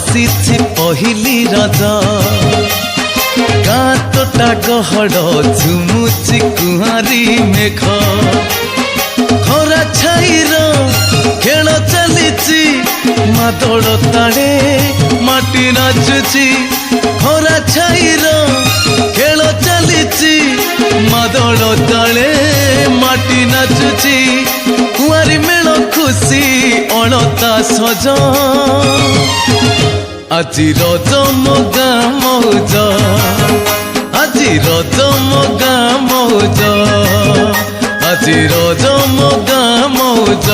आसी पहली रज गाँ तोटा गहड़ झुमुची कुहारी मेघ खरा छाईर खेल चली मादल ताड़े माटी नाचुची खरा छाईर खेल चली मादल ताड़े माटी नाचुची कुआरी मेल खुशी अलता सज আজি रज मगा मौज আজি रज मगा मौज আজি रज मगा मौज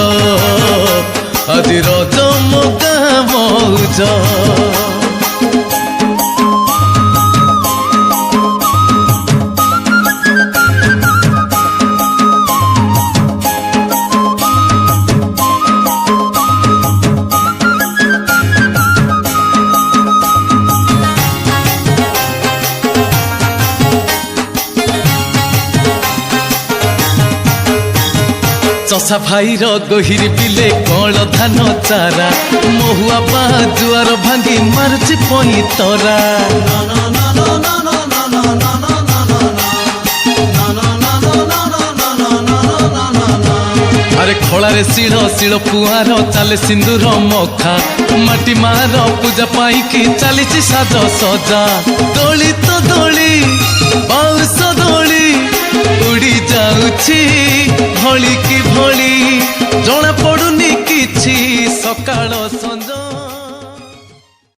আজি रज मगा मौज चषा भाईर गहिरी बिले कल धान चारा महुआ बाजुआर भांगी मारुची पई तरा अरे खड़ारे शिल शिल पुआर चले सिंदूर मखा माटी मार पूजा पाई कि चली साज सजा दोली तो दोली बाउंस दोली उड़ी जाउछि भली कि भली जना पड़ुनी किछि सकाळ